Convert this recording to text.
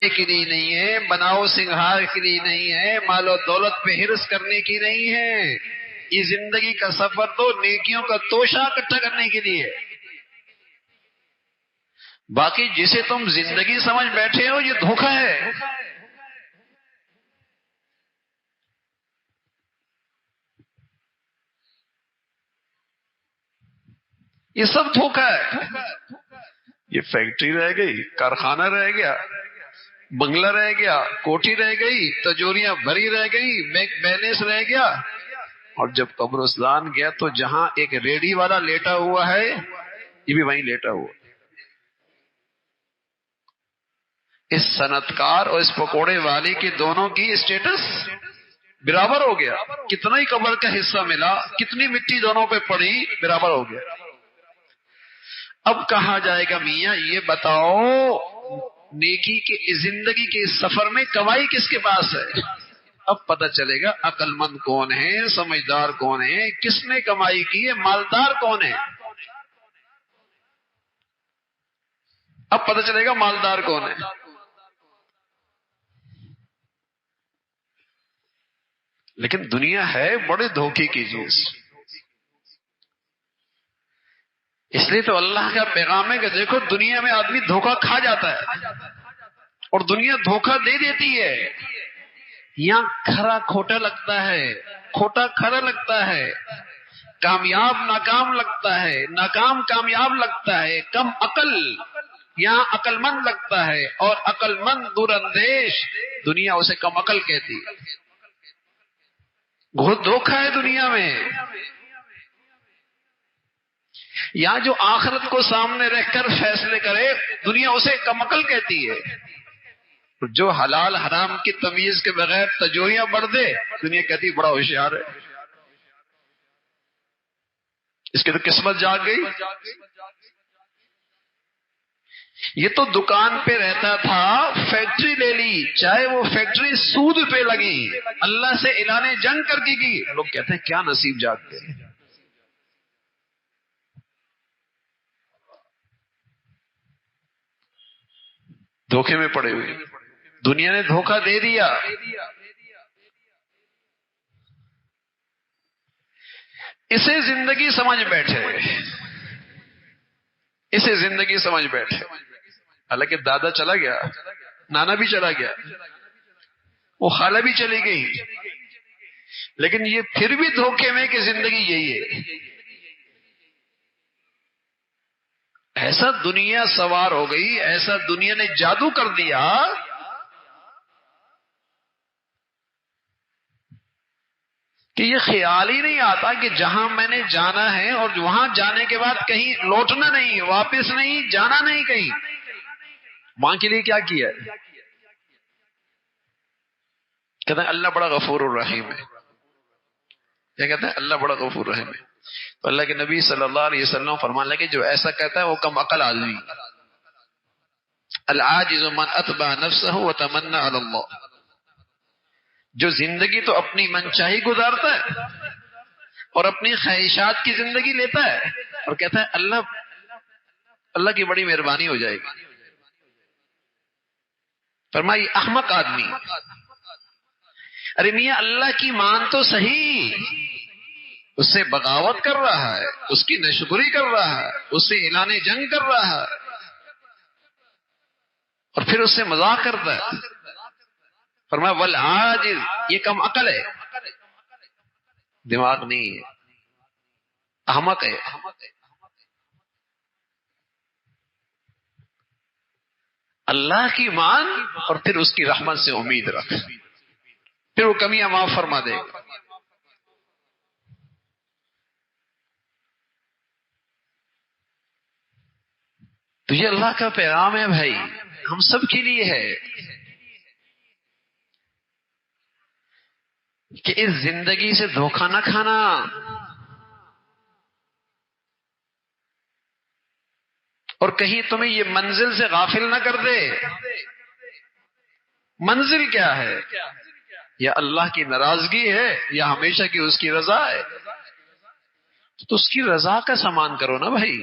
کے لیے نہیں ہے، بناؤ سنگھار کے لیے نہیں ہے، مال و دولت پہ حرص کرنے کی نہیں ہے. یہ زندگی کا سفر تو نیکیوں کا توشہ اکٹھا کرنے کے لیے. باقی جسے تم زندگی سمجھ بیٹھے ہو یہ دھوکہ ہے. یہ سب دھوکہ ہے. یہ فیکٹری رہ گئی، کارخانہ رہ گیا، بنگلہ رہ گیا، کوٹھی رہ گئی، تجوریاں بھری رہ گئی، بینک بیلنس رہ گیا. اور جب قبرستان گیا تو جہاں ایک ریڑھی والا لیٹا ہوا ہے یہ بھی وہیں لیٹا ہوا. اس صنعتکار اور اس پکوڑے والے کے دونوں کی اسٹیٹس برابر ہو گیا. کتنا ہی قبر کا حصہ ملا، کتنی مٹی دونوں پہ پڑی، برابر ہو گیا. اب کہا جائے گا میاں یہ بتاؤ نیکی کے زندگی کے اس سفر میں کمائی کس کے پاس ہے؟ اب پتہ چلے گا عقل مند کون ہے، سمجھدار کون ہے، کس نے کمائی کی ہے، مالدار کون ہے. اب پتہ چلے گا مالدار کون ہے. لیکن دنیا ہے بڑے دھوکے کی چیز. اس لیے تو اللہ کا پیغام ہے کہ دیکھو دنیا میں آدمی دھوکہ کھا جاتا ہے اور دنیا دھوکہ دے دیتی ہے. یہاں کھرا کھوٹا لگتا ہے، کھوٹا کھرا لگتا ہے، کامیاب ناکام لگتا ہے، ناکام کامیاب لگتا ہے. کم عقل یہاں عقل مند لگتا ہے، اور عقل مند دور اندیش دنیا اسے کم عقل کہتی. بہت دھوکہ ہے دنیا میں. یہاں جو آخرت کو سامنے رکھ کر فیصلے کرے دنیا اسے کم عقل کہتی ہے. جو حلال حرام کی تمیز کے بغیر تجوریاں بڑھ دے دنیا کہتی بڑا ہوشیار ہے، اس کی تو قسمت جاگ گئی. یہ تو دکان پہ رہتا تھا، فیکٹری لے لی، چاہے وہ فیکٹری سود پہ لگی، اللہ سے اعلان جنگ کر کے کی. لوگ کہتے ہیں کیا نصیب جاگ گئے. دھوکے میں پڑے ہوئے، دنیا نے دھوکہ دے دیا. اسے زندگی سمجھ بیٹھے، اسے زندگی سمجھ بیٹھے. حالانکہ دادا چلا گیا، نانا بھی چلا گیا، وہ خالہ بھی چلی گئی، لیکن یہ پھر بھی دھوکے میں کہ زندگی یہی ہے. ایسا دنیا سوار ہو گئی، ایسا دنیا نے جادو کر دیا کہ یہ خیال ہی نہیں آتا کہ جہاں میں نے جانا ہے اور وہاں جانے کے بعد کہیں لوٹنا نہیں، واپس نہیں، جانا نہیں کہیں. ماں کے لیے کیا کیا ہے؟ کہتے ہیں اللہ بڑا غفور الرحیم ہے. کیا کہتے ہیں؟ اللہ بڑا غفور الرحیم ہے. تو اللہ کے نبی صلی اللہ علیہ وسلم فرمان لگے جو ایسا کہتا ہے وہ کم عقل آدمی. العاجز من اتبع نفسه وتمنى على اللہ. جو زندگی تو اپنی منچاہی گزارتا ہے اور اپنی خواہشات کی زندگی لیتا ہے اور کہتا ہے اللہ کی بڑی مہربانی ہو جائے گی. فرمائی احمق آدمی. ارے میاں اللہ کی مان تو صحیح، اس سے بغاوت کر رہا ہے، اس کی ناشکری کر رہا ہے، اس سے اعلان جنگ کر رہا ہے اور پھر اس سے مذاق کرتا ہے. فرمایا والعاجز، یہ کم عقل ہے، دماغ نہیں ہے، احمق ہے. اللہ کی مان اور پھر اس کی رحمت سے امید رکھ، پھر وہ کمیاں معاف فرما دے گا. تو یہ اللہ کا پیغام ہے بھائی، ہم سب کے لیے ہے کہ اس زندگی سے دھوکہ نہ کھانا. اور کہیں تمہیں یہ منزل سے غافل نہ کر دے. منزل کیا ہے؟ یا اللہ کی ناراضگی ہے یا ہمیشہ کی اس کی رضا ہے. تو اس کی رضا کا سامان کرو نا بھائی.